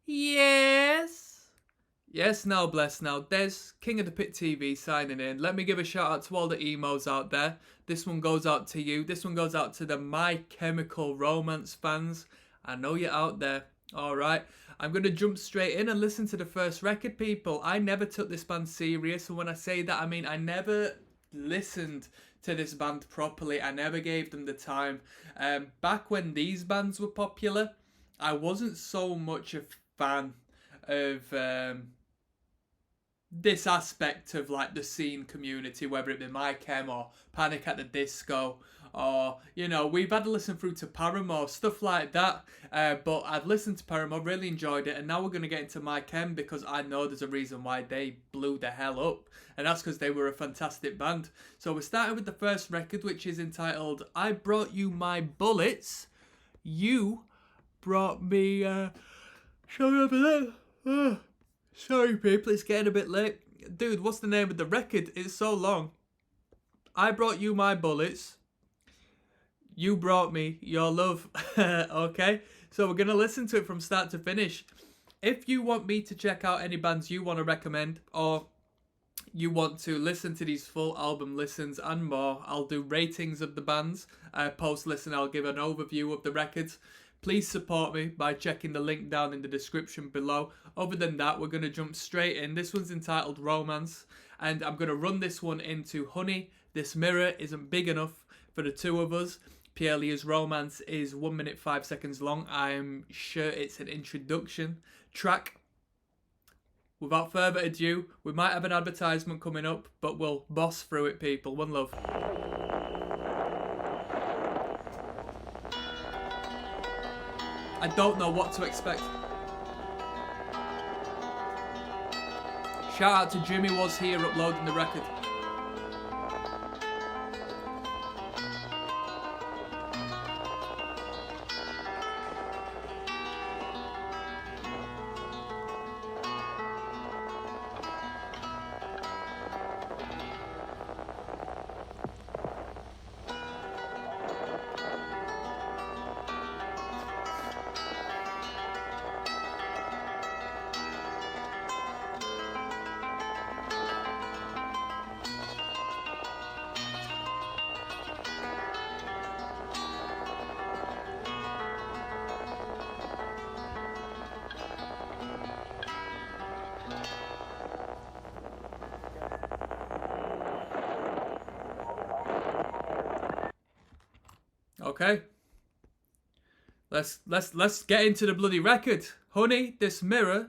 Yes. Yes, now bless now. Des, King of the Pit TV signing in. Let me give a shout out to all the emos out there. This one goes out to you. This one goes out to the My Chemical Romance fans. I know you're out there. Alright. I'm going to jump straight in and listen to the first record, people. I never took this band serious. And when I say that, I mean I never listened to this band properly. I never gave them the time. Back when these bands were popular, I wasn't so much a fan of this aspect of like the scene community, whether it be My Chem or Panic at the Disco, or you know, we've had to listen through to Paramore, stuff like that. But I've listened to Paramore, really enjoyed it, and now we're going to get into My Chem because I know there's a reason why they blew the hell up, and that's because they were a fantastic band. So we're starting with the first record, which is entitled I Brought You My Bullets, You Brought Me show me over there. Sorry people, it's getting a bit late. Dude, what's the name of the record? It's so long. I Brought You My Bullets, You Brought Me Your Love. Okay, so we're going to listen to it from start to finish. If you want me to check out any bands you want to recommend, or you want to listen to these full album listens and more, I'll do ratings of the bands. Post-listen, I'll give an overview of the records. Please support me by checking the link down in the description below. Other than that, we're going to jump straight in. This one's entitled Romance, and I'm going to run this one into Honey, This Mirror Isn't Big Enough for the two of us. Pielia's Romance is 1 minute 5 seconds long. I'm sure it's an introduction track. Without further ado, we might have an advertisement coming up, but we'll boss through it, people. One love. I don't know what to expect. Shout out to Jimmy Was Here uploading the record. Okay. Let's get into the bloody record. Honey, This Mirror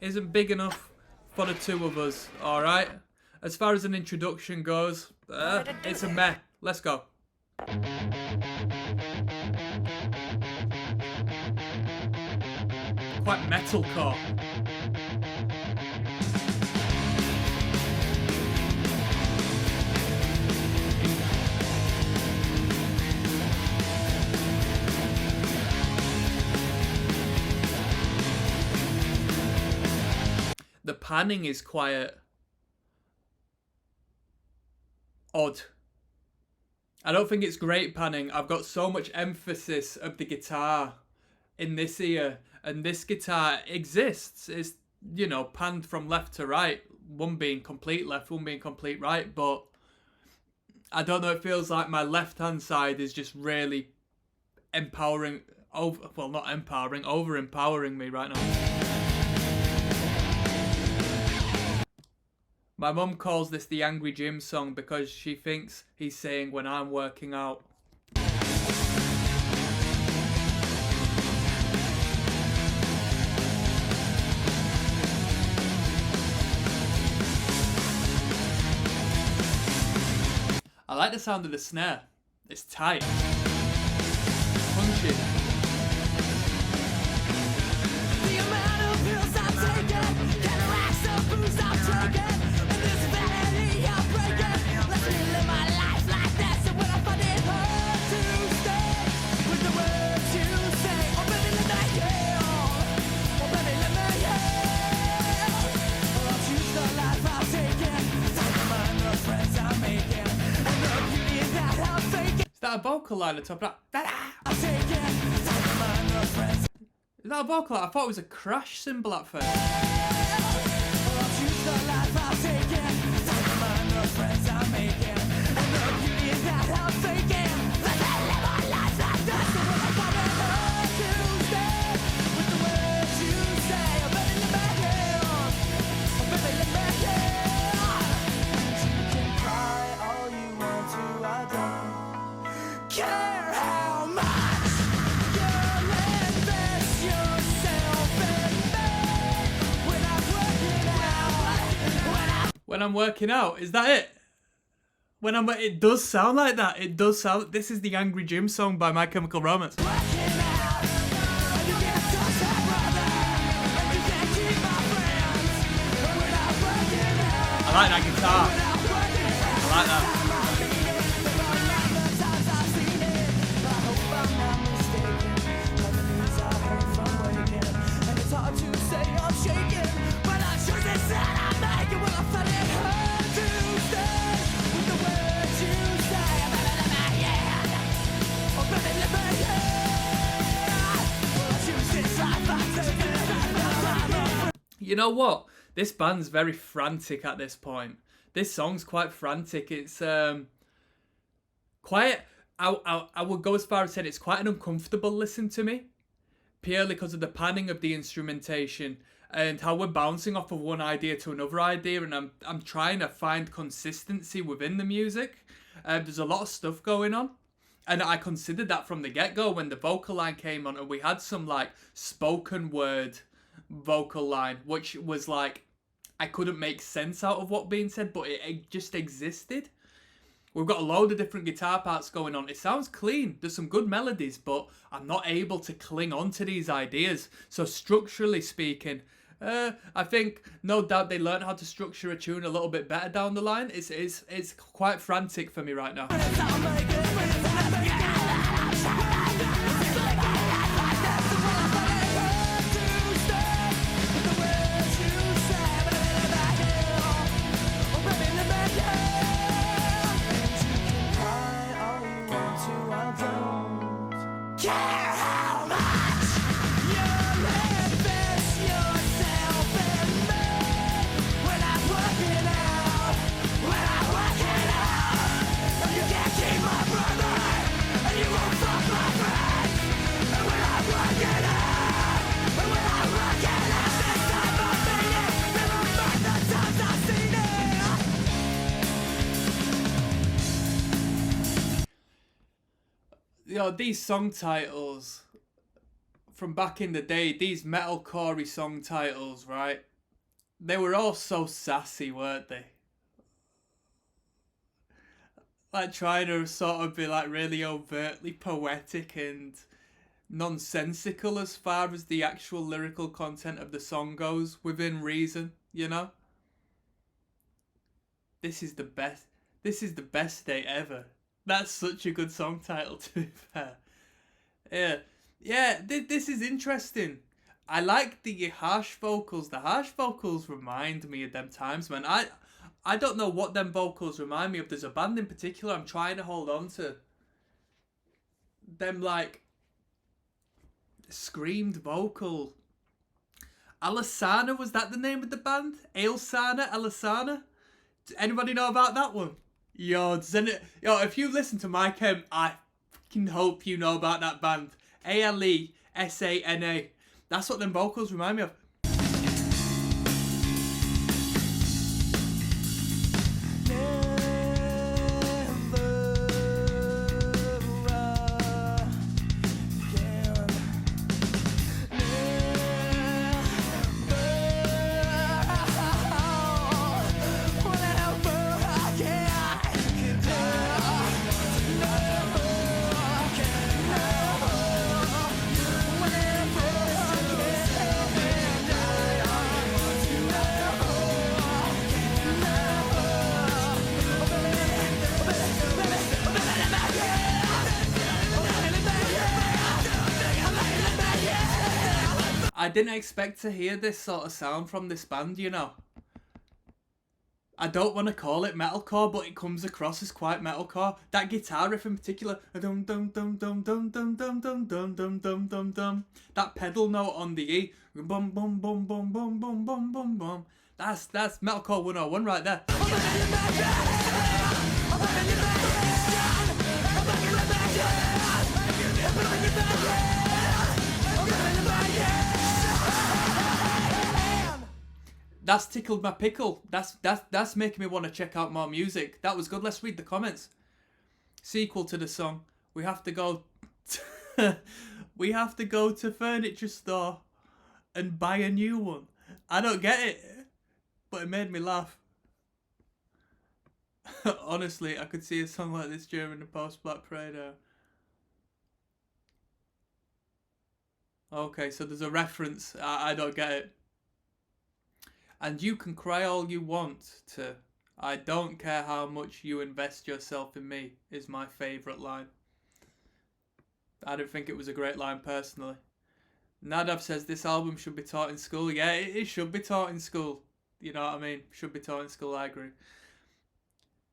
Isn't Big Enough for the two of us. Alright. As far as an introduction goes, it's a meh. Let's go. Quite metalcore. The panning is quite odd. I don't think it's great panning. I've got so much emphasis of the guitar in this ear, and this guitar exists. It's, you know, panned from left to right, one being complete left, one being complete right, but I don't know, it feels like my left hand side is just really over empowering me right now. My mum calls this the Angry Jim song because she thinks he's saying when I'm working out. I like the sound of the snare. It's tight. Punchy. Is that a vocal line at the top of that? Is that a vocal? I thought it was a crash cymbal at first. When I'm working out, is that it? It does sound like that. It does sound. This is the Angry Jim song by My Chemical Romance. I like that guitar. I like that. You know what? This band's very frantic at this point. This song's quite frantic. It's quite. I would go as far as saying it's quite an uncomfortable listen to me, purely because of the panning of the instrumentation and how we're bouncing off of one idea to another idea, and I'm trying to find consistency within the music. There's a lot of stuff going on. And I considered that from the get-go when the vocal line came on and we had some like spoken word vocal line, which was like, I couldn't make sense out of what being said, but it just existed. We've got a load of different guitar parts going on. It sounds clean. There's some good melodies, but I'm not able to cling on to these ideas. So structurally speaking, I think no doubt they learned how to structure a tune a little bit better down the line. It's quite frantic for me right now. You know, these song titles from back in the day, these metalcore song titles, right? They were all so sassy, weren't they? Like trying to sort of be like really overtly poetic and nonsensical as far as the actual lyrical content of the song goes, within reason, you know? This is the best day ever. That's such a good song title, to be fair. This is interesting. I like the harsh vocals. The harsh vocals remind me of them times, man. I don't know what them vocals remind me of. There's a band in particular I'm trying to hold on to. Them, like, screamed vocal. Alisana, was that the name of the band? Alisana? Anybody know about that one? Yo, if you listen to my chem, I fucking hope you know about that band. Alesana. That's what them vocals remind me of. I didn't expect to hear this sort of sound from this band, you know. I don't want to call it metalcore, but it comes across as quite metalcore. That guitar riff in particular, dum dum dum dum dum dum dum dum dum dum dum dum dum. That pedal note on the E, bum bum bum bum bum bum bum bum bum. That's metalcore 101 right there. That's tickled my pickle. That's making me want to check out more music. That was good. Let's read the comments. Sequel to the song. We have to go. We have to go to furniture store and buy a new one. I don't get it, but it made me laugh. Honestly, I could see a song like this during the post-Black Parade. Okay, so there's a reference. I don't get it. And you can cry all you want to. I don't care how much you invest yourself in me, is my favourite line. I don't think it was a great line personally. Nadav says this album should be taught in school. Yeah, it should be taught in school. You know what I mean? Should be taught in school, I agree.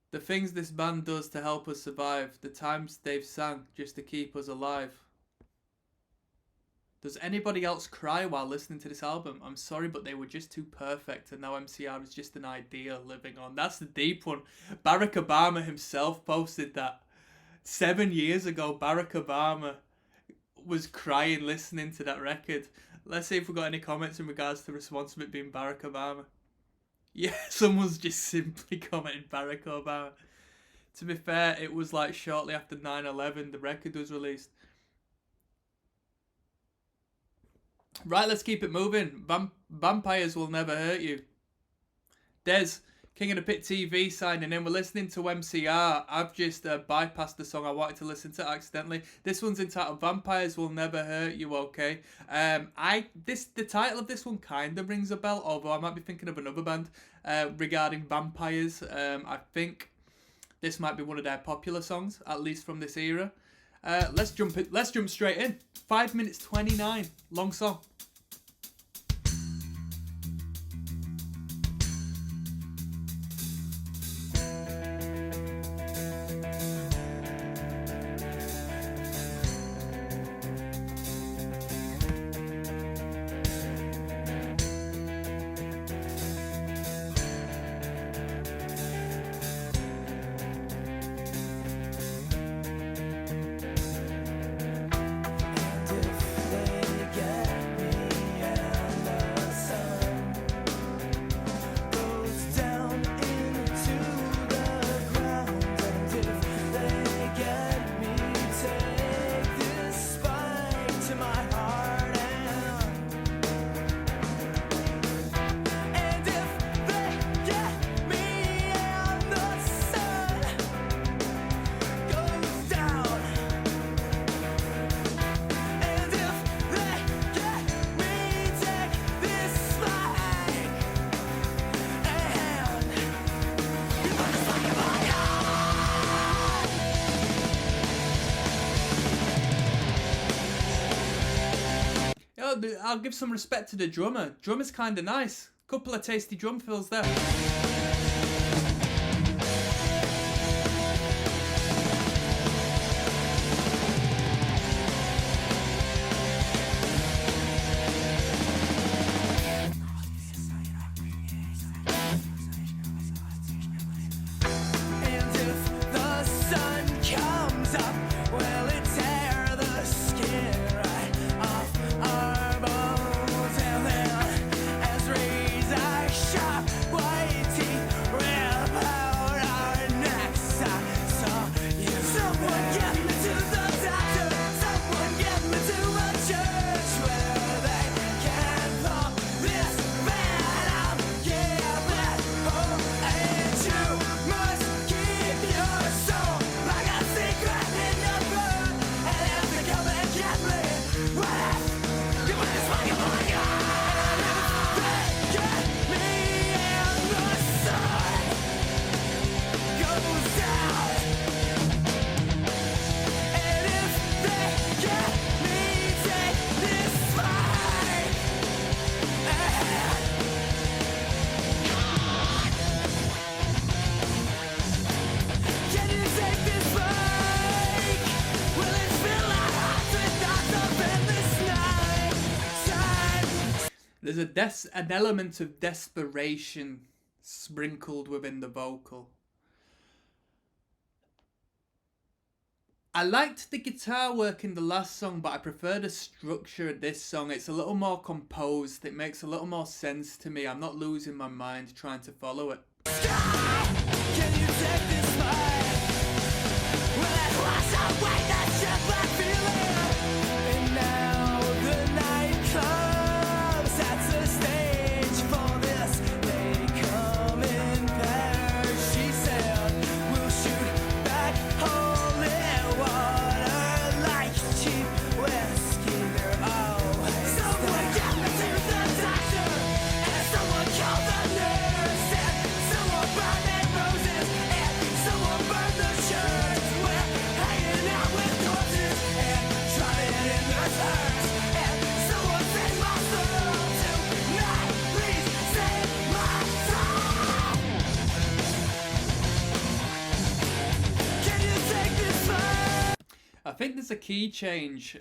The things this band does to help us survive. The times they've sang just to keep us alive. Does anybody else cry while listening to this album? I'm sorry, but they were just too perfect, and now MCR is just an idea living on. That's the deep one. Barack Obama himself posted that. 7 years ago, Barack Obama was crying listening to that record. Let's see if we've got any comments in regards to the response of it being Barack Obama. Yeah, someone's just simply commented Barack Obama. To be fair, it was like shortly after 9/11 the record was released. Right, let's keep it moving. Vampires Will Never Hurt You. Des, King of the Pit TV signing in. We're listening to MCR. I've just bypassed the song I wanted to listen to accidentally. This one's entitled Vampires Will Never Hurt You, okay? The title of this one kind of rings a bell, although I might be thinking of another band regarding vampires. I think this might be one of their popular songs, at least from this era. Let's jump straight in. 5 minutes 29, long song. I'll give some respect to the drummer. Drummer's kind of nice. Couple of tasty drum fills there. White There's an element of desperation sprinkled within the vocal. I liked the guitar work in the last song, but I prefer the structure of this song. It's a little more composed. It makes a little more sense to me. I'm not losing my mind trying to follow it. Can you take this mind? Will it wash away that shit black feeling? And now the night comes. That's the stage for this. They come in pairs. She said, we'll shoot back holy water like cheap whiskey. They're always someone get me to the doctor, and someone call the nurse, and someone burn their roses, and someone burn the church. We're hanging out with corpses and trying in their turns, and someone save my soul tonight. Please save my soul. Can you take this fight? I think there's a key change,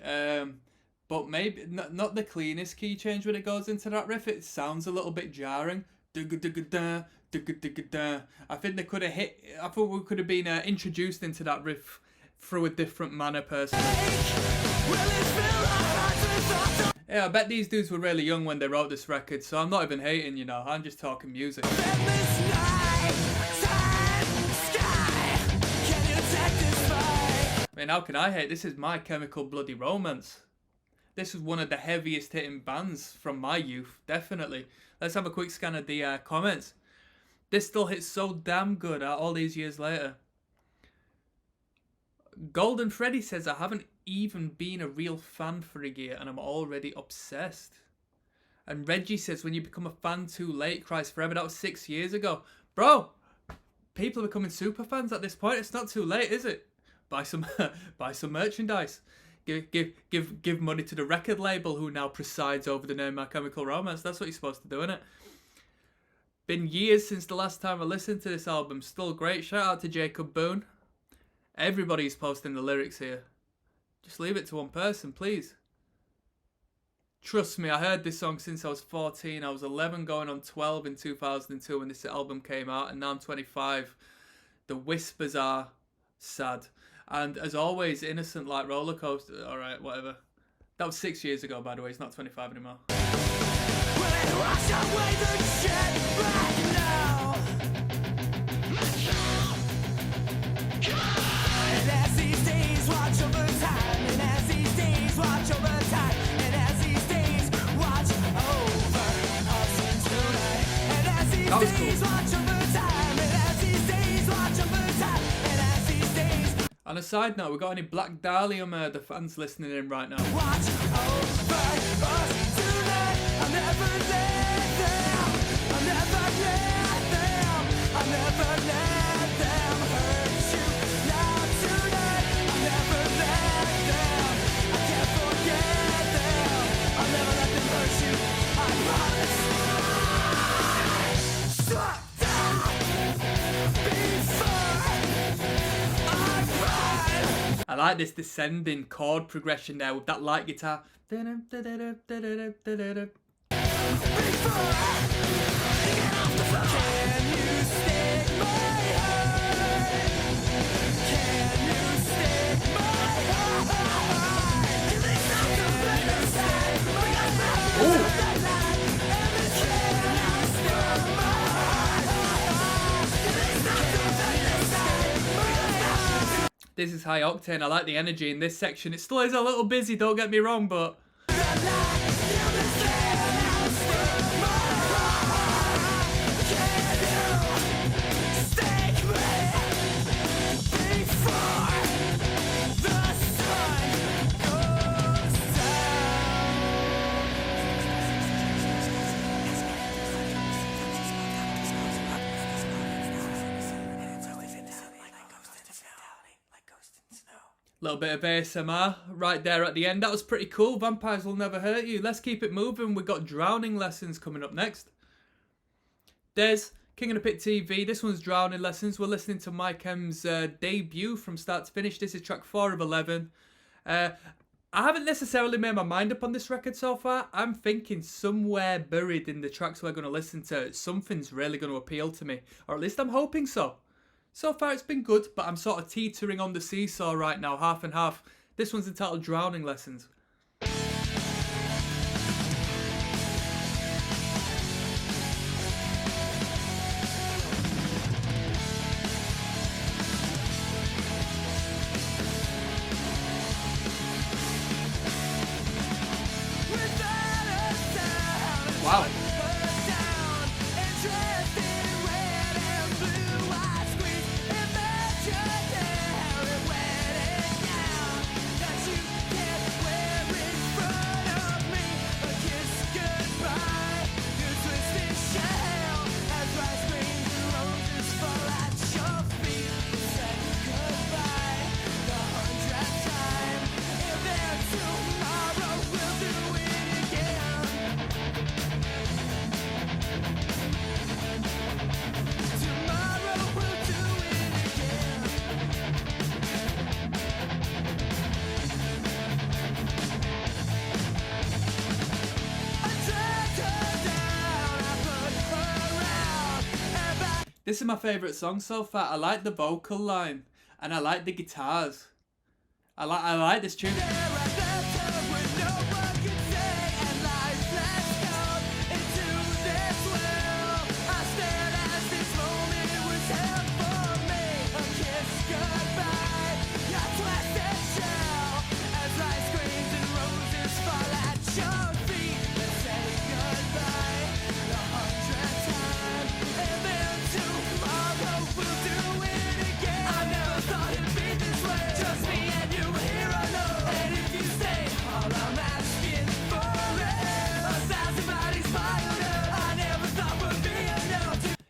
but maybe not the cleanest key change when it goes into that riff. It sounds a little bit jarring. I think they could have hit. I thought we could have been introduced into that riff through a different manner, personally. Yeah, I bet these dudes were really young when they wrote this record, so I'm not even hating, you know. I'm just talking music. I mean, how can I hate? This is My Chemical Bloody Romance. This was one of the heaviest hitting bands from my youth, definitely. Let's have a quick scan of the comments. This still hits so damn good all these years later. Golden Freddy says, I haven't even been a real fan for a year and I'm already obsessed. And Reggie says, when you become a fan too late, cries forever. That was 6 years ago. Bro, people are becoming super fans at this point. It's not too late, is it? Buy some merchandise. Give money to the record label who now presides over the name My Chemical Romance. That's what you're supposed to do, innit? Been years since the last time I listened to this album. Still great. Shout out to Jacob Boone. Everybody's posting the lyrics here. Just leave it to one person, please. Trust me, I heard this song since I was 14. I was 11 going on 12 in 2002 when this album came out, and now I'm 25. The whispers are sad. And as always, innocent like roller coaster. Alright, whatever. That was 6 years ago, by the way. He's not 25 anymore. That was cool. On a side note, we got any Black Dahlia murder fans listening in right now? Watch over us tonight. I'll never let them. I'll never let them. I'll never let them hurt you. Now tonight, I'll never let them. I can't forget them. I'll never let them hurt you. I promise. Shut down before. I like this descending chord progression there with that light guitar. Can you stick my heart? Can you stick my heart? This is high octane. I like the energy in this section. It still is a little busy, don't get me wrong, but little bit of ASMR right there at the end. That was pretty cool. Vampires Will Never Hurt You. Let's keep it moving. We've got Drowning Lessons coming up next. There's King of the Pit TV. This one's Drowning Lessons. We're listening to Mike M's debut from start to finish. This is track 4 of 11. I haven't necessarily made my mind up on this record so far. I'm thinking somewhere buried in the tracks we're going to listen to, something's really going to appeal to me. Or at least I'm hoping so. So far it's been good, but I'm sort of teetering on the seesaw right now, half and half. This one's entitled Drowning Lessons. Wow. This is my favourite song so far. I like the vocal line and I like the guitars. I like this tune.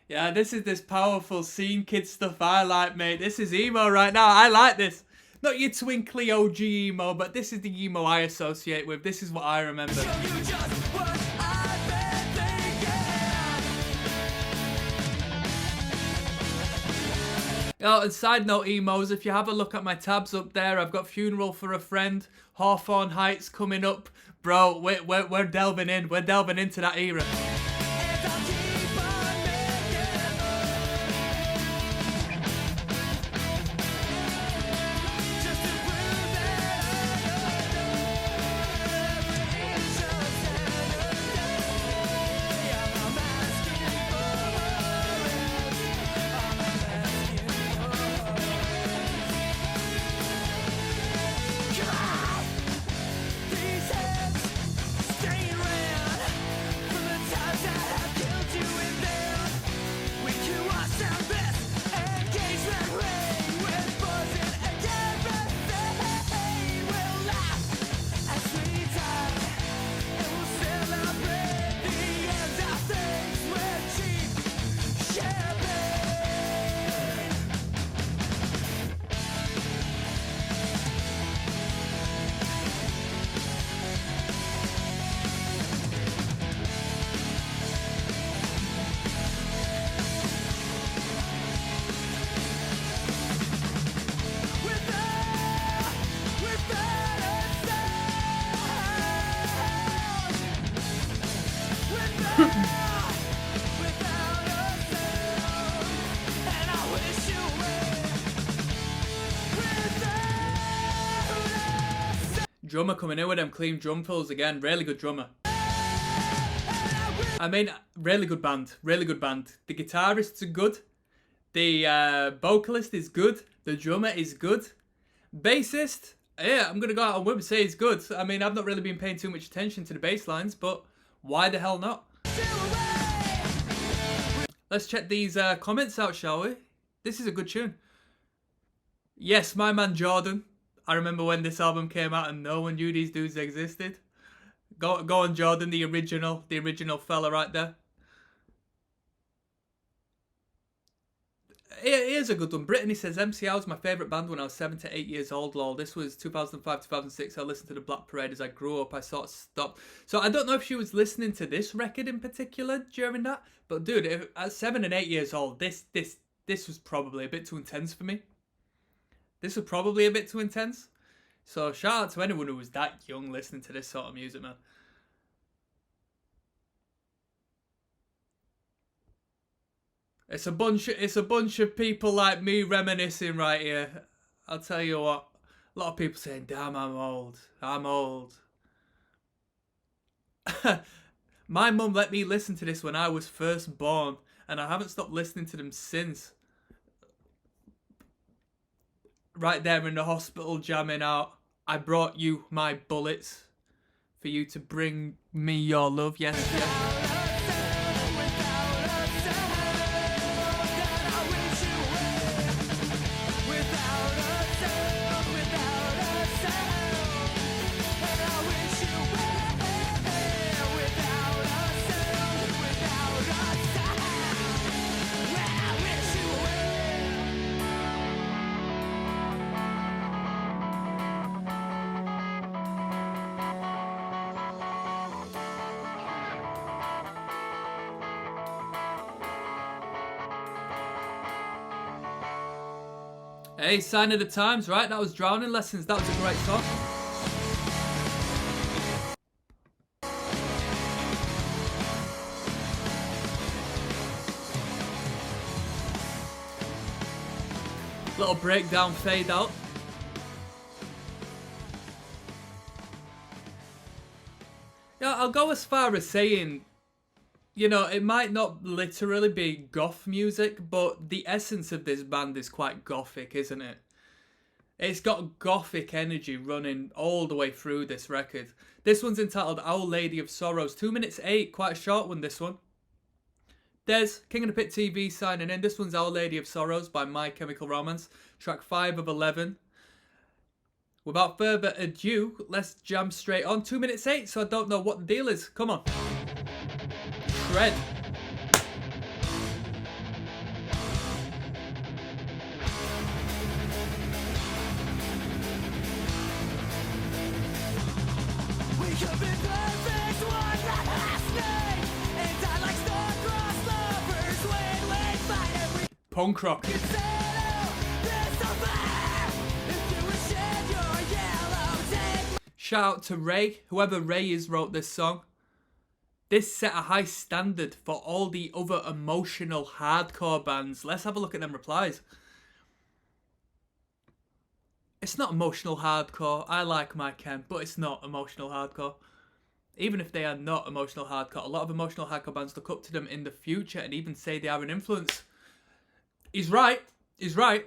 Yeah, this is this powerful scene kid stuff I like, mate. This is emo right now. I like this. Not your twinkly OG emo, but this is the emo I associate with. This is what I remember. Oh, and side note emos, if you have a look at my tabs up there, I've got Funeral for a Friend, Hawthorne Heights coming up. Bro, we're delving in. We're delving into that era. Drummer coming in with them clean drum fills again. Really good drummer. I mean, really good band. Really good band. The guitarists are good. The vocalist is good. The drummer is good. Bassist, yeah, I'm going to go out on whim and say he's good. I mean, I've not really been paying too much attention to the bass lines, but why the hell not? Let's check these comments out, shall we? This is a good tune. Yes, my man Jordan. I remember when this album came out and no one knew these dudes existed. Go on, Jordan, the original fella right there. Here's a good one. Brittany says, MCR was my favourite band when I was 7 to 8 years old, lol. This was 2005, 2006. I listened to the Black Parade as I grew up. I sort of stopped. So I don't know if she was listening to this record in particular during that. But dude, at 7 and 8 years old, this was probably a bit too intense for me. This was probably a bit too intense. So shout out to anyone who was that young listening to this sort of music, man. It's a bunch of people like me reminiscing right here. I'll tell you what. A lot of people saying, "Damn, I'm old. I'm old." My mum let me listen to this when I was first born, and I haven't stopped listening to them since. Right there in the hospital jamming out, "I brought you my bullets for you to bring me your love." Yes, yes. Hey, Sign of the Times, right? That was Drowning Lessons. That was a great song. Little breakdown fade out. Yeah, I'll go as far as saying, you know, it might not literally be goth music, but the essence of this band is quite gothic, isn't it? It's got gothic energy running all the way through this record. This one's entitled Our Lady of Sorrows. 2 minutes 8, quite a short one, this one. Des, King of the Pit TV signing in. This one's Our Lady of Sorrows by My Chemical Romance. Track 5 of 11. Without further ado, let's jam straight on. 2 minutes 8, so I don't know what the deal is. Come on. Shred. Punk rock. Shout out to Ray, whoever Ray is wrote this song. This set a high standard for all the other emotional hardcore bands. Let's have a look at them replies. It's not emotional hardcore. I like my Chem, but it's not emotional hardcore. Even if they are not emotional hardcore, a lot of emotional hardcore bands look up to them in the future and even say they are an influence. He's right. He's right.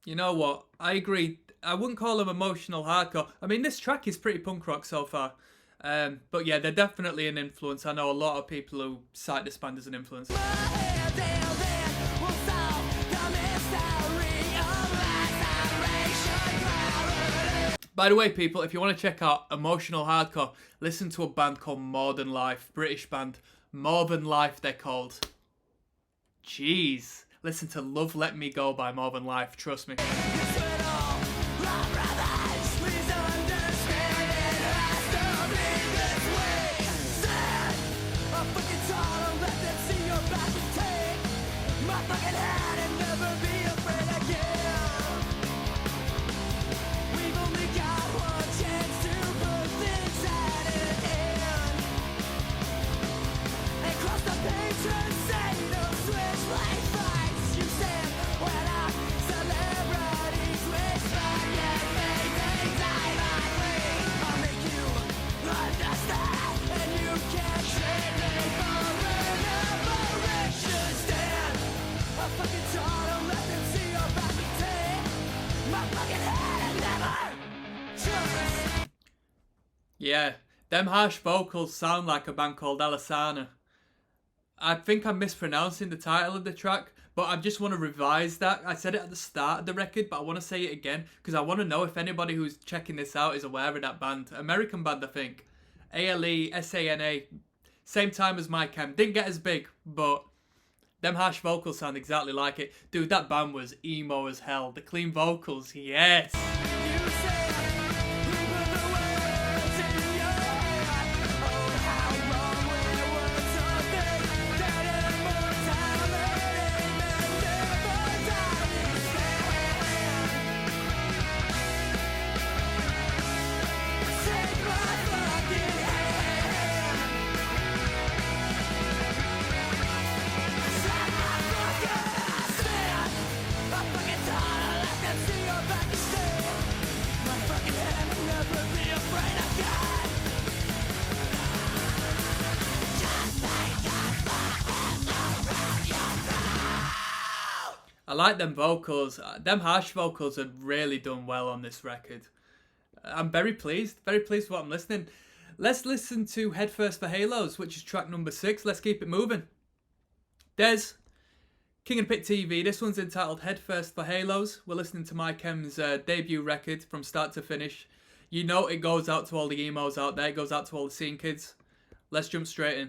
You know what? I agree. I wouldn't call them emotional hardcore. I mean, this track is pretty punk rock so far. But yeah, they're definitely an influence. I know a lot of people who cite this band as an influence. By the way, people, if you want to check out emotional hardcore, listen to a band called More Than Life. British band. More Than Life, they're called. Jeez. Listen to Love Let Me Go by More Than Life. Trust me. Yeah, them harsh vocals sound like a band called Alisana. I think I'm mispronouncing the title of the track, but I just want to revise that. I said it at the start of the record, but I want to say it again because I want to know if anybody who's checking this out is aware of that band. American band, I think. ALESANA. Same time as My Chem. Didn't get as big, but them harsh vocals sound exactly like it. Dude, that band was emo as hell. The clean vocals, yes. I like them vocals. Them harsh vocals have really done well on this record. I'm very pleased with what I'm listening. Let's listen to Head First for Halos, which is track number 6. Let's keep it moving. Des, King of the Pit TV. This one's entitled Head First for Halos. We're listening to My Chem's debut record from start to finish. You know it goes out to all the emos out there. It goes out to all the scene kids. Let's jump straight in.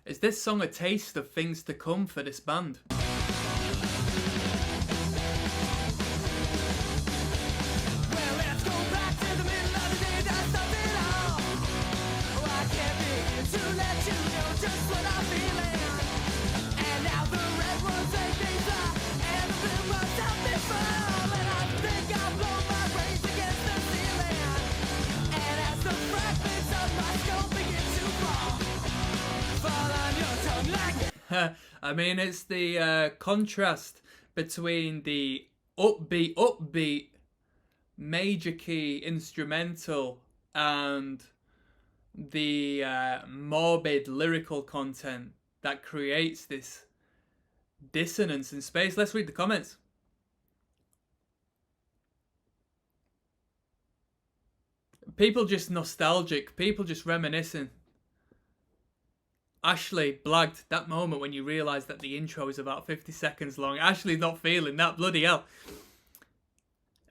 Is this song a taste of things to come for this band? I mean, it's the contrast between the upbeat major key instrumental and the morbid lyrical content that creates this dissonance in space. Let's read the comments. People just nostalgic, people just reminiscing. Ashley blagged that moment when you realise that the intro is about 50 seconds long. Ashley's not feeling that, bloody hell.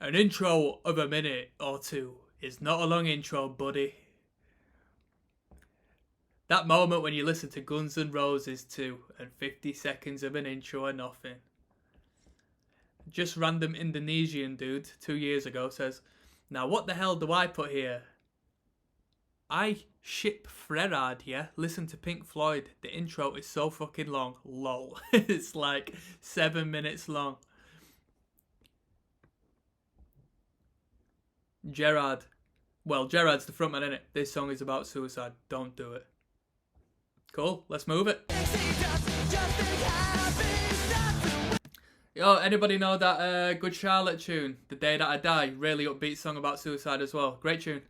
An intro of a minute or two is not a long intro, buddy. That moment when you listen to Guns N' Roses 2 and 50 seconds of an intro are nothing. Just random Indonesian dude 2 years ago says, now what the hell do I put here? I ship Frerard, yeah? Listen to Pink Floyd. The intro is so fucking long. Lol. It's like 7 minutes long. Gerard. Well, Gerard's the frontman, innit? This song is about suicide. Don't do it. Cool. Let's move it. Yo, anybody know that Good Charlotte tune? The Day That I Die. Really upbeat song about suicide as well. Great tune.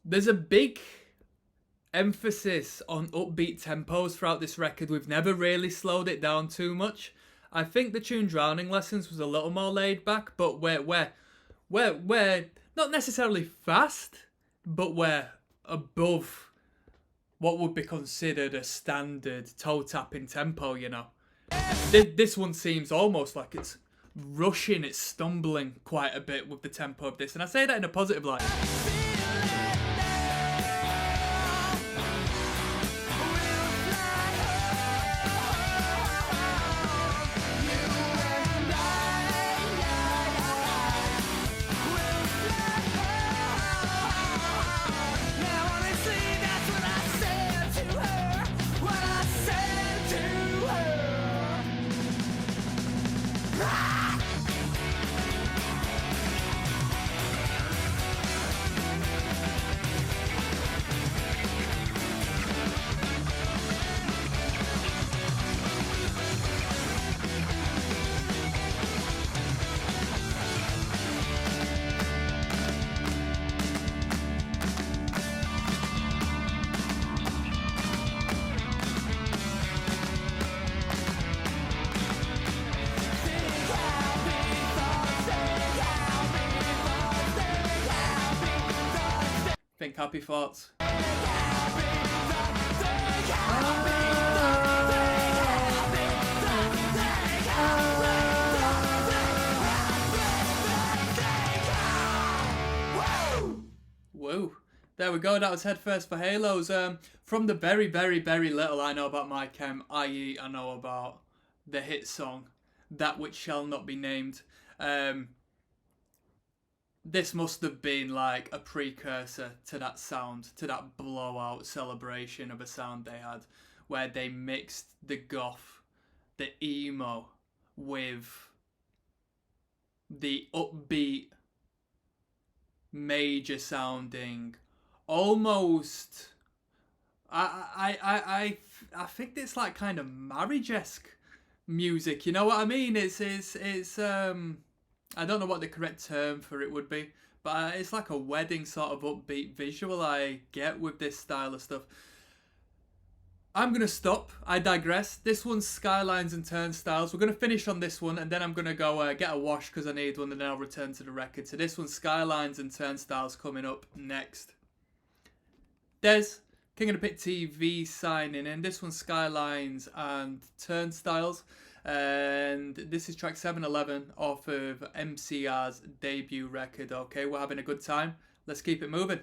There's a big emphasis on upbeat tempos throughout this record. We've never really slowed it down too much. I think the tune Drowning Lessons was a little more laid back, but we're not necessarily fast, but we're above what would be considered a standard toe-tapping tempo, you know. This one seems almost like it's rushing, it's stumbling quite a bit with the tempo of this, and I say that in a positive light. Think happy thoughts. Woo. There we go, that was Head First for Halos. From the very, very, very little I know about My Chem, i.e. I know about the hit song, That Which Shall Not Be Named. This must have been like a precursor to that sound, to that blowout celebration of a sound they had, where they mixed the goth, the emo, with the upbeat, major sounding, almost I think it's like kind of marriage-esque music, you know what I mean? It's I don't know what the correct term for it would be, but it's like a wedding sort of upbeat visual I get with this style of stuff. I'm going to stop. I digress. This one's Skylines and Turnstiles. We're going to finish on this one, and then I'm going to go get a wash because I need one, and then I'll return to the record. So this one's Skylines and Turnstiles coming up next. Des, King of the Pit TV signing in. This one's Skylines and Turnstiles. And this is track 711 off of MCR's debut record. Okay, we're having a good time. Let's keep it moving.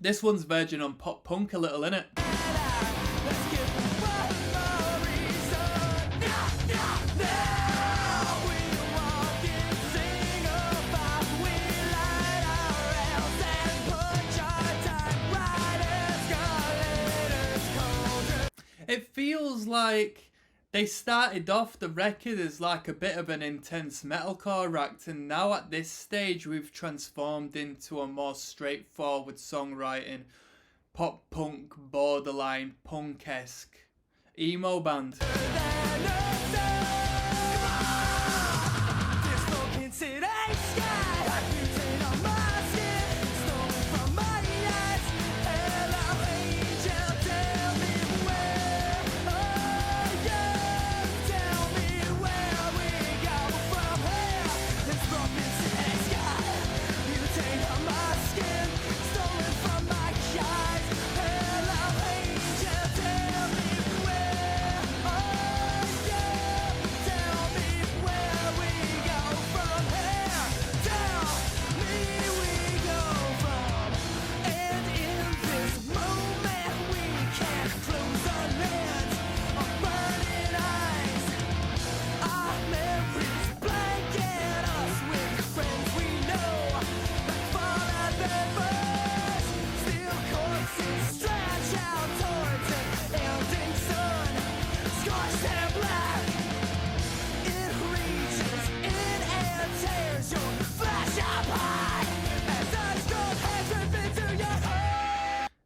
This one's verging on pop punk a little, innit? It feels like they started off the record as like a bit of an intense metalcore act, and now at this stage we've transformed into a more straightforward songwriting, pop punk, borderline punk-esque emo band.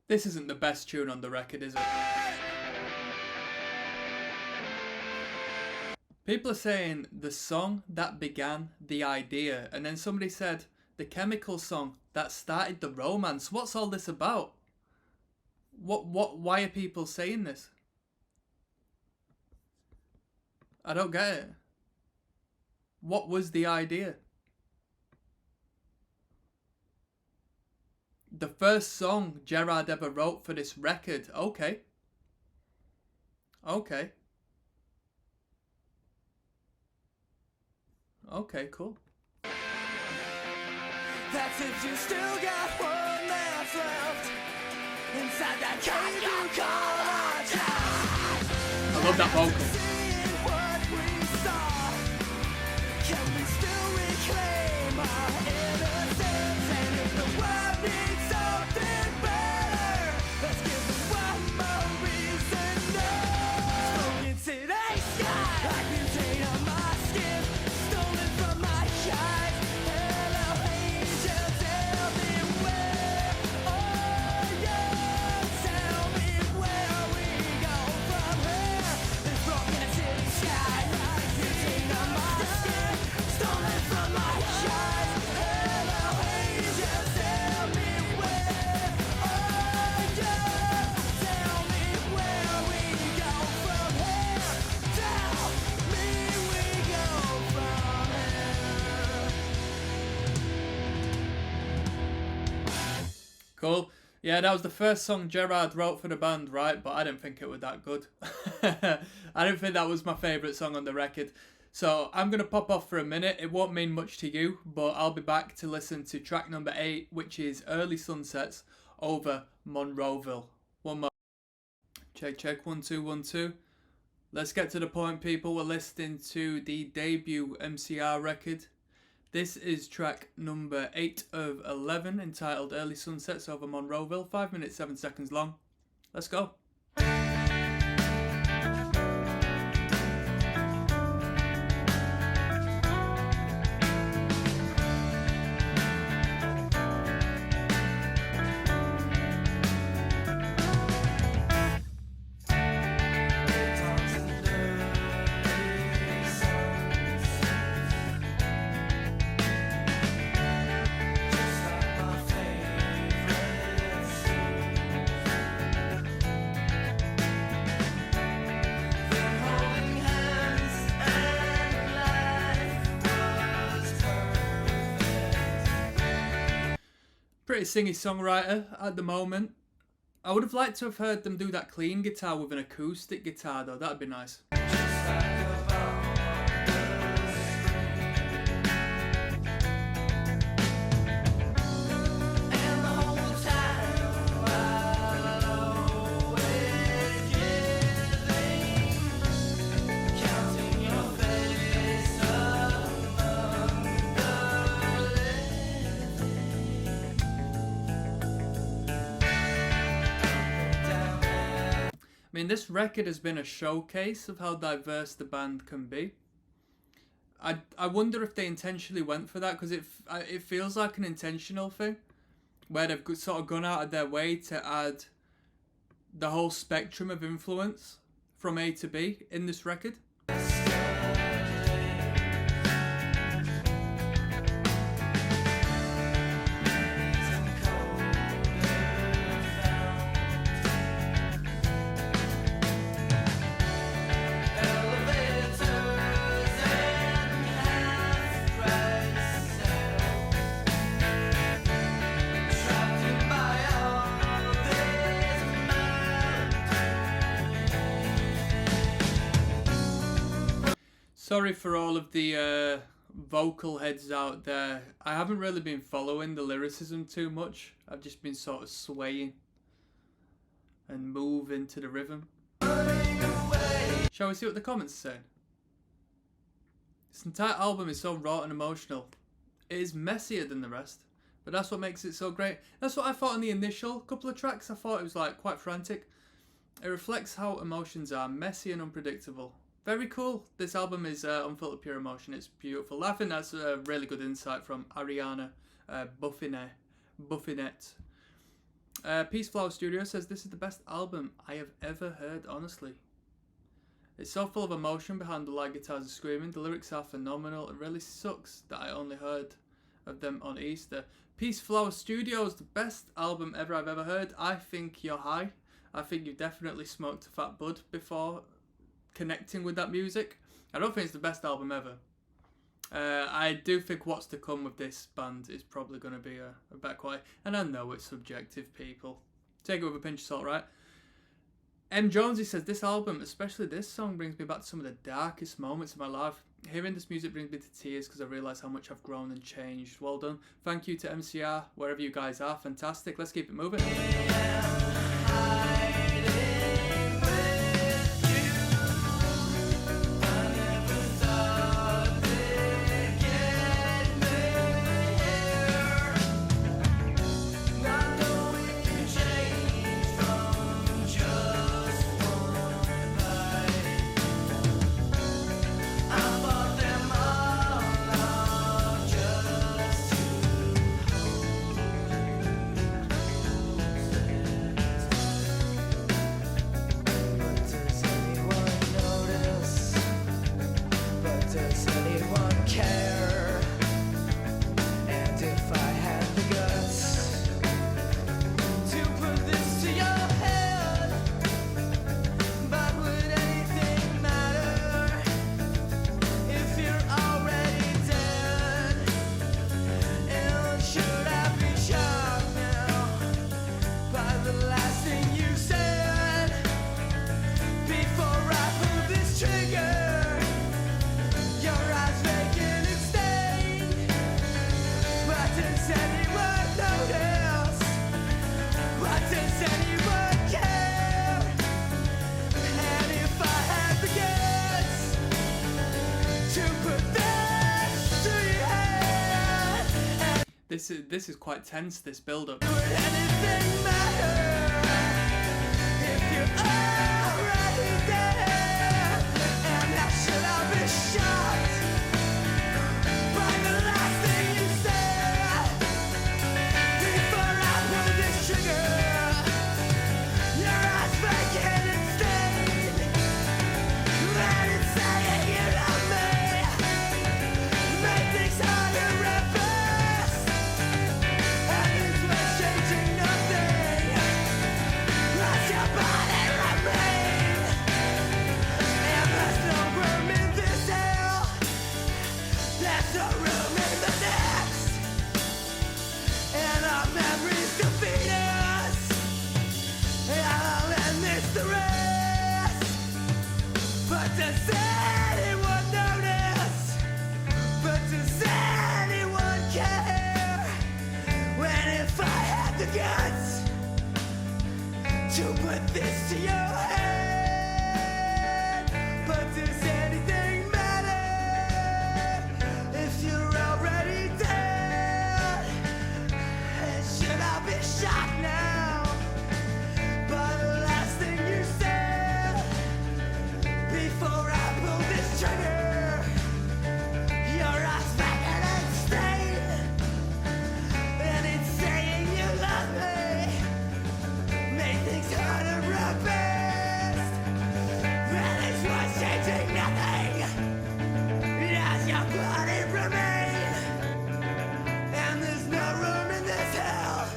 This isn't the best tune on the record, is it? People are saying the song that began the idea, and then somebody said the Chemical song that started the romance. What's all this about? Why are people saying this? I don't get it. What was the idea? The first song Gerard ever wrote for this record. Okay. Okay. Okay, cool. That's if you still got one that's left inside that cave you call our town. I love that vocal. Can we still reclaim our innocence? And if the world needs something Cool. Yeah, that was the first song Gerard wrote for the band, right? But I didn't think it was that good. I didn't think that was my favourite song on the record. So I'm going to pop off for a minute. It won't mean much to you, but I'll be back to listen to track number 8, which is Early Sunsets over Monroeville. One more. Check, check, 1 2 1 2. Let's get to the point, people. We're listening to the debut MCR record. This is track number 8 of 11, entitled Early Sunsets over Monroeville. 5 minutes 7 seconds long. Let's go. Pretty singy songwriter at the moment. I would have liked to have heard them do that clean guitar with an acoustic guitar though, that'd be nice. I mean, this record has been a showcase of how diverse the band can be. I wonder if they intentionally went for that, because it feels like an intentional thing, where they've sort of gone out of their way to add the whole spectrum of influence from A to B in this record. Sorry for all of the vocal heads out there. I haven't really been following the lyricism too much. I've just been sort of swaying and moving to the rhythm. Shall we see what the comments are saying? This entire album is so raw and emotional. It is messier than the rest, but that's what makes it so great. That's what I thought on the initial couple of tracks. I thought it was like quite frantic. It reflects how emotions are, messy and unpredictable. Very cool. This album is unfiltered pure emotion. It's beautiful. I think that's a really good insight from Ariana Buffinet. Peace Flower Studio says, this is the best album I have ever heard, honestly. It's so full of emotion behind the light guitars and screaming. The lyrics are phenomenal. It really sucks that I only heard of them on Easter. Peace Flower Studios, the best album ever I've ever heard. I think you're high. I think you've definitely smoked a fat bud before connecting with that music. I don't think it's the best album ever. I do think what's to come with this band is probably going to be a better quality. And I know it's subjective, people. Take it with a pinch of salt, right? M. Jonesy says, this album, especially this song, brings me back to some of the darkest moments of my life. Hearing this music brings me to tears because I realise how much I've grown and changed. Well done. Thank you to MCR, wherever you guys are. Fantastic. Let's keep it moving. This is quite tense, this build up. To put this to your head, but does anything matter if you're already dead? And should I be shocked now by the last thing you said? Before I pull this trigger, your eyes vacant and stained, and it's saying you love me. Make things harder at best, but it's what's changing nothing as your body remain. And there's no room in this hell,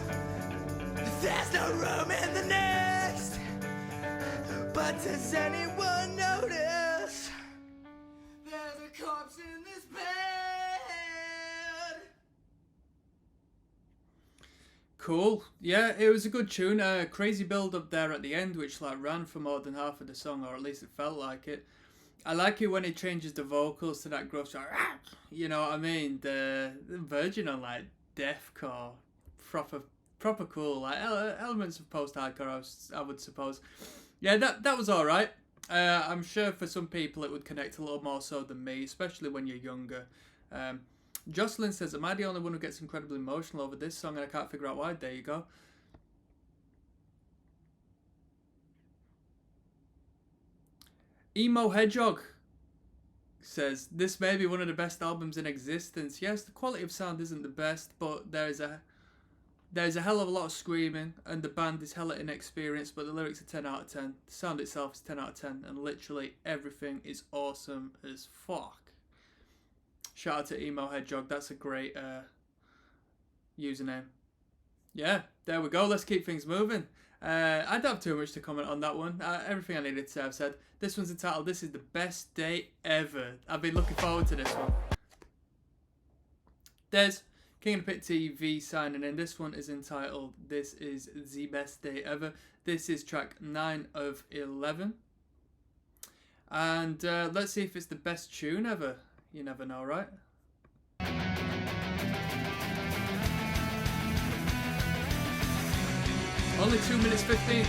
there's no room in the next. But does anyone notice there's a corpse in this bed? Cool. Yeah, it was a good tune. Crazy build up there at the end, which like ran for more than half of the song, or at least it felt like it. I like it when it changes the vocals to that gruff, you know what I mean? The version on like deathcore, proper cool, like elements of post-hardcore, I would suppose. Yeah, that was all right. I'm sure for some people it would connect a little more so than me, especially when you're younger. Jocelyn says, am I the only one who gets incredibly emotional over this song and I can't figure out why? There you go. Emo Hedgehog says, this may be one of the best albums in existence. Yes, the quality of sound isn't the best, but there's a hell of a lot of screaming and the band is hella inexperienced, but the lyrics are 10 out of 10. The sound itself is 10 out of 10 and literally everything is awesome as fuck. Shout out to Emo Hedgehog, that's a great username. Yeah, there we go, let's keep things moving. I don't have too much to comment on that one. Everything I needed to say I've said. This one's entitled, This is the Best Day Ever. I've been looking forward to this one. There's King of the Pit TV signing in. This one is entitled, This is the Best Day Ever. This is track 9 of 11. And let's see if it's the best tune ever. You never know, right? Only 2 minutes 15.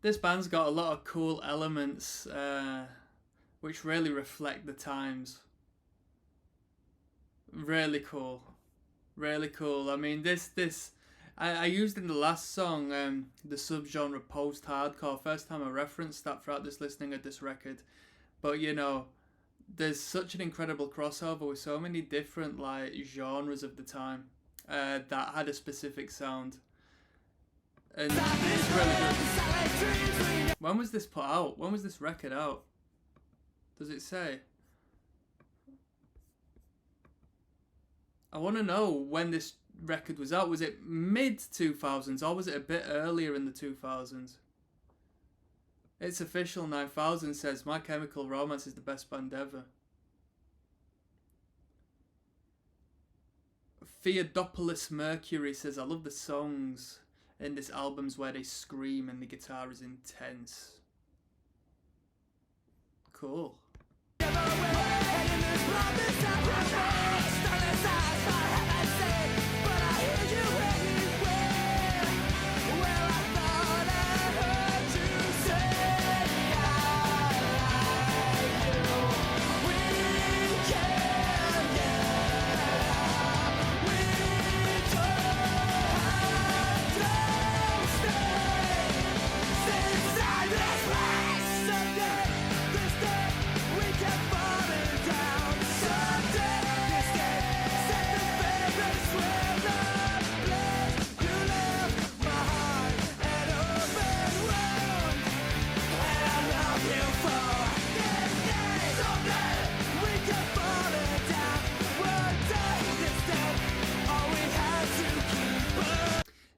This band's got a lot of cool elements which really reflect the times. Really cool. Really cool. I mean, I used in the last song the subgenre post-hardcore. First time I referenced that throughout this listening of this record. But, you know, there's such an incredible crossover with so many different like genres of the time that had a specific sound. And it's really good. When was this put out? When was this record out? Does it say? I want to know when this record was out. Was it mid 2000s or was it a bit earlier in the 2000s? It's official 9000 says My Chemical Romance is the best band ever. Theodopoulos Mercury says I love the songs in this album's where they scream and the guitar is intense. Cool.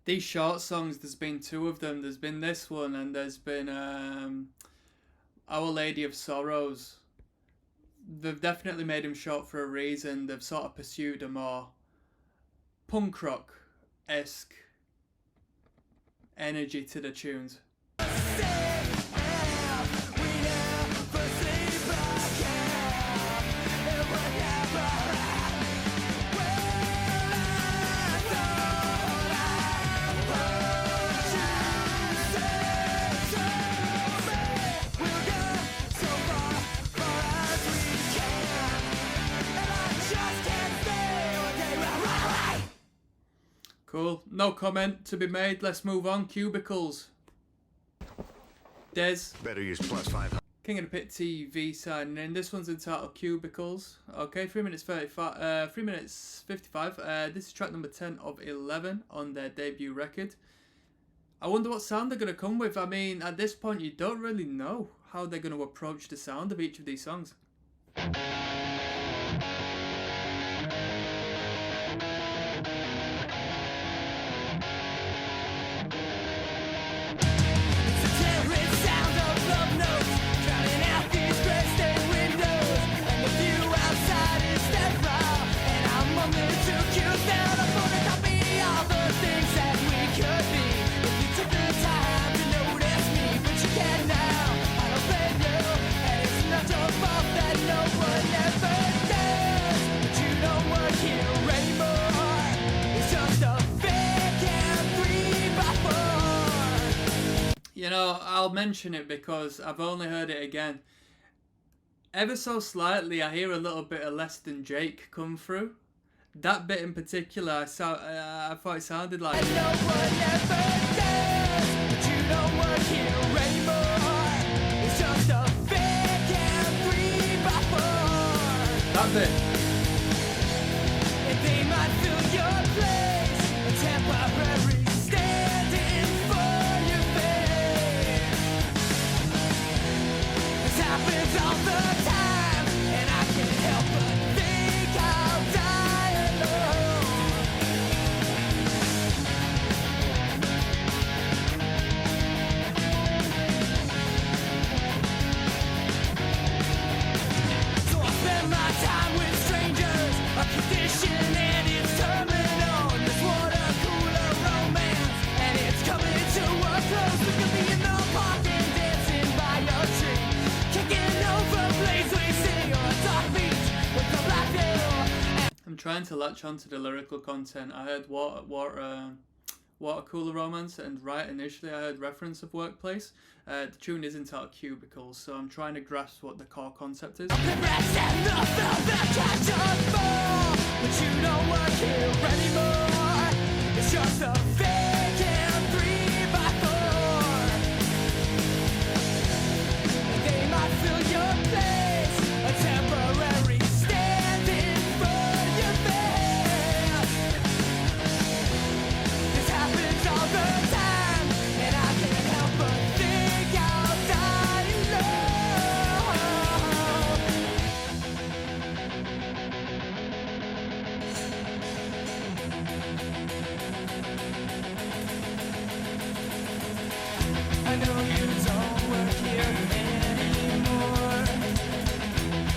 These short songs, there's been two of them. There's been this one and there's been Our Lady of Sorrows. They've definitely made him short for a reason. They've sort of pursued a more punk rock-esque energy to the tunes. Cool. No comment to be made. Let's move on. Cubicles. Des. Better use +5. King of the Pit TV signing in. This one's entitled Cubicles. Okay, 3 minutes 35. 3 minutes 55. This is track number 10 of 11 on their debut record. I wonder what sound they're going to come with. I mean, at this point, you don't really know how they're going to approach the sound of each of these songs. You know, I'll mention it because I've only heard it again. Ever so slightly, I hear a little bit of Less Than Jake come through. That bit in particular, I thought it sounded like... That bit. They might fill your place, a temporary stand-in for your face. This happens all the time, and I can't help but think I'll die alone. So I spend my time with strangers, a condition and it's terminal. This water cooler romance, and it's coming to a close. We could be in the park and dancing by a tree, kicking over blades we see on a dark beach with the black veil. I'm trying to latch onto the lyrical content. I heard water cooler romance, and right initially I heard reference of workplace. The tune is entitled Cubicles, so I'm trying to grasp what the core concept is. The rest and the velvet catch us fall, but you don't work here anymore. It's just a vacant 3x4. They might fill your place, a temporary stand-in for your face. This happens all the time, and I can't help but think I'll die alone. I know you don't work here anymore.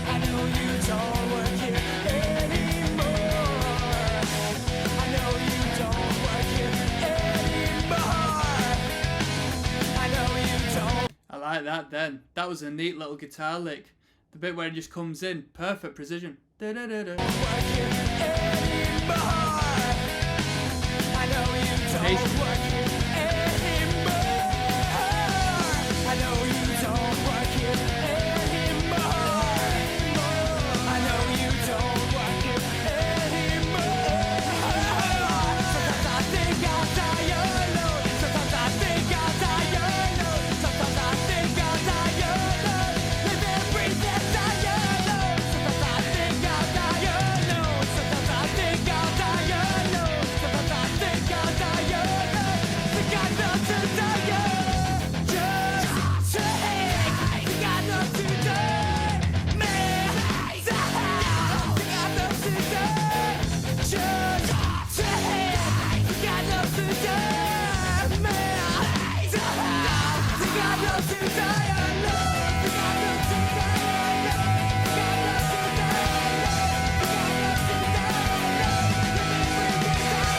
I know you don't work here anymore. I know you don't work here anymore. I know you don't. I like that then. That was a neat little guitar lick. The bit where it just comes in. Perfect precision. Da-da-da-da. Work here anymore. I know you don't work here anymore. I know you don't work here anymore. I know you don't work here anymore. Sometimes I think I'll die alone. Sometimes I think I'll die alone. Sometimes I think I'll die alone. Live and breathe and die alone. Sometimes I think I'll die alone. Sometimes I think I'll die alone. Sometimes I think I'll die alone. Think I know to die alone. Just to hate. Think I know to die. Me to hell. Think I know to die. Just to hate. Think I know to die. Me to hell. Think I know to die alone. Think I know to die alone. Think I know to die alone. Think I know to die alone. Live and breathe and die alone.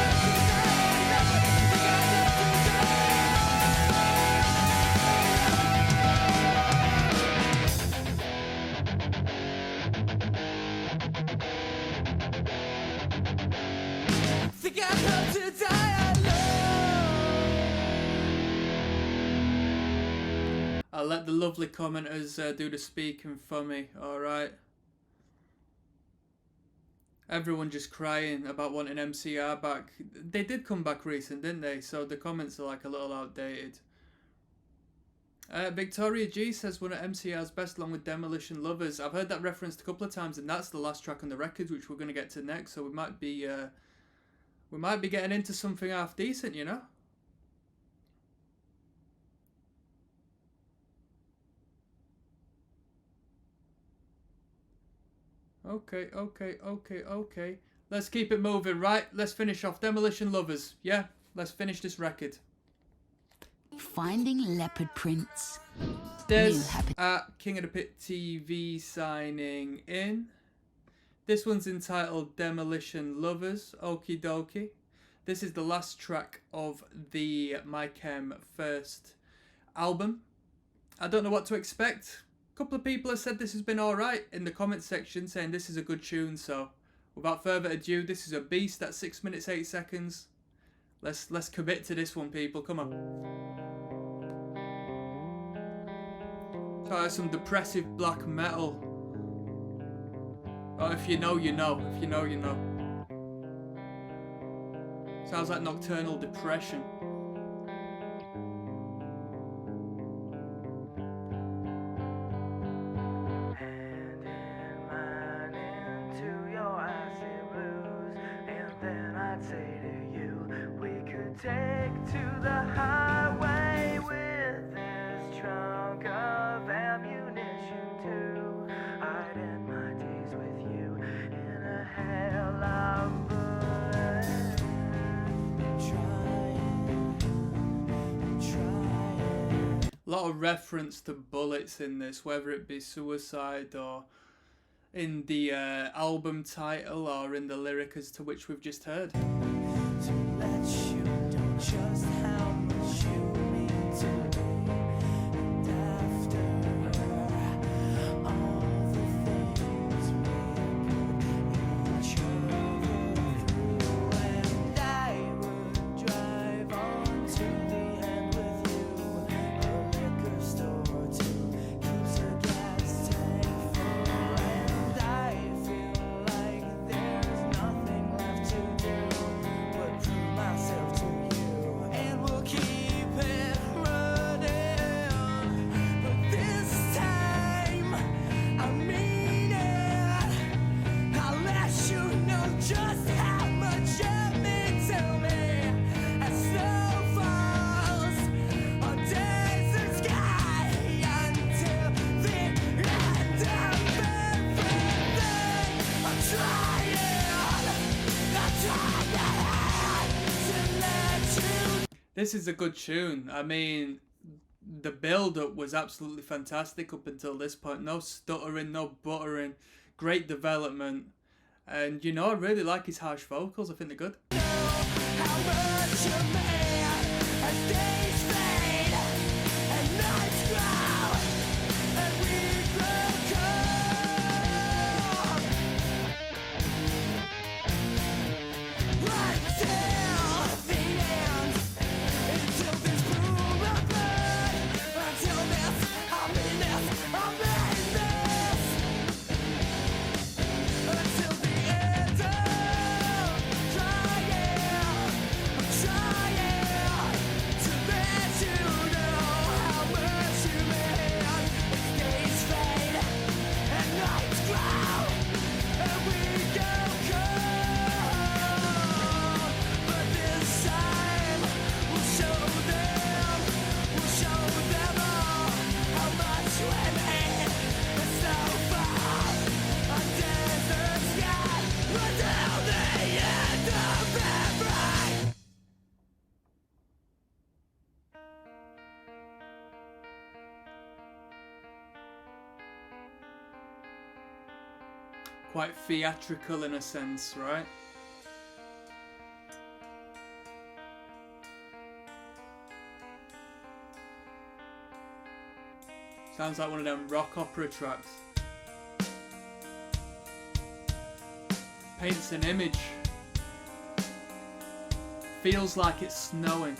Think I know to die alone. Think I know to die. Think I know to die alone. I'll let the lovely commenters do the speaking for me, alright? Everyone just crying about wanting MCR back. They did come back recent, didn't they? So the comments are like a little outdated. Victoria G says one of MCR's best along with Demolition Lovers. I've heard that referenced a couple of times, and that's the last track on the record, which we're going to get to next. So we might be getting into something half decent, you know? Okay. Let's keep it moving, right? Let's finish off Demolition Lovers. Yeah, let's finish this record. Finding leopard prints. Des New habit. at King of the Pit TV signing in. This one's entitled Demolition Lovers. Okie dokie. This is the last track of the My Chem first album. I don't know what to expect. A couple of people have said this has been alright in the comment section, saying this is a good tune. So without further ado, this is a beast at 6 minutes 8 seconds. Let's commit to this one, people. Come on. Try some depressive black metal. Oh, if you know, you know. If you know, you know. Sounds like Nocturnal Depression. Hand in mine into your icy blues, and then I'd say to you, we could take to the highway with this trunk of ammunition too. I'd end my days with you in a hell of bullets. Trying. A lot of reference to bullets in this, whether it be suicide or in the album title or in the lyric as to which we've just heard. To let you know just how much you mean to me. And after all the things we put each other through, and I would drive on to the end with you. A liquor store too keeps a gas tank full, and I feel like there's nothing left to do. This is a good tune. I mean, the build-up was absolutely fantastic up until this point. No stuttering, no buttering. Great development. And, you know, I really like his harsh vocals. I think they're good. How much a man as days fade and nights grow and we grow cold until the end, until this pool of blood, until this happiness of madness, until the end of trying to let you know how much you mean. Days fade and nights grow and we go cold. But this time we'll show them all how much we mean. It's so far, a desert sky until the end of everything. Quite theatrical in a sense, right? Sounds like one of them rock opera tracks. Paints an image. Feels like it's snowing.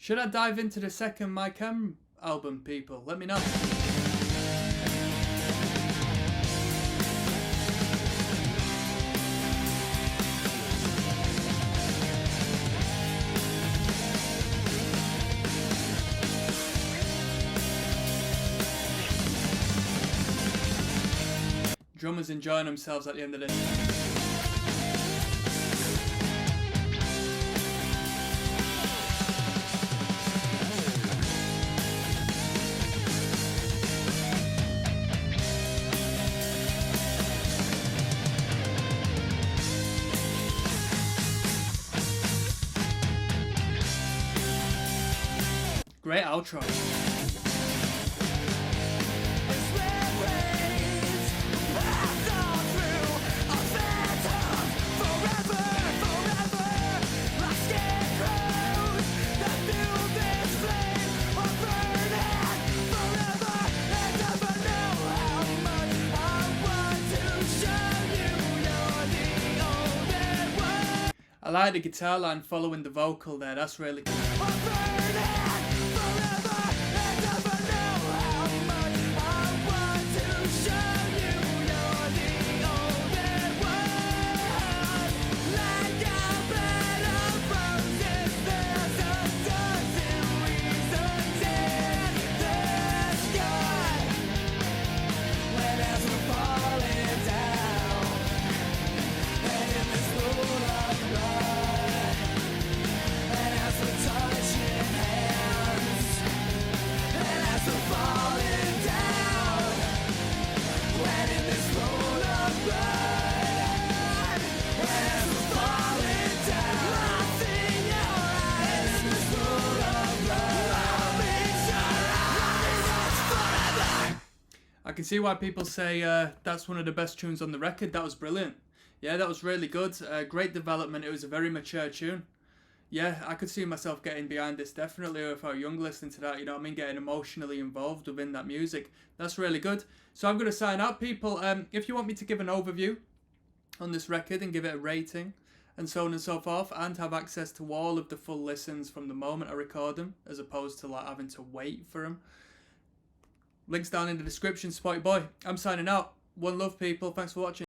Should I dive into the second My Chem album, people? Let me know. Drummers enjoying themselves at the end of this. Great outro. I like the guitar line following the vocal there, that's really cool. I can see why people say that's one of the best tunes on the record. That was brilliant. Yeah, that was really good. Great development. It was a very mature tune. yeah, I could see myself getting behind this definitely if I were young listening to that, you know what I mean, getting emotionally involved within that music. That's really good. So I'm going to sign out, people. If you want me to give an overview on this record and give it a rating and so on and so forth, and have access to all of the full listens from the moment I record them, as opposed to like having to wait for them, links down in the description. Spotty boy, I'm signing out. One love, people. Thanks for watching.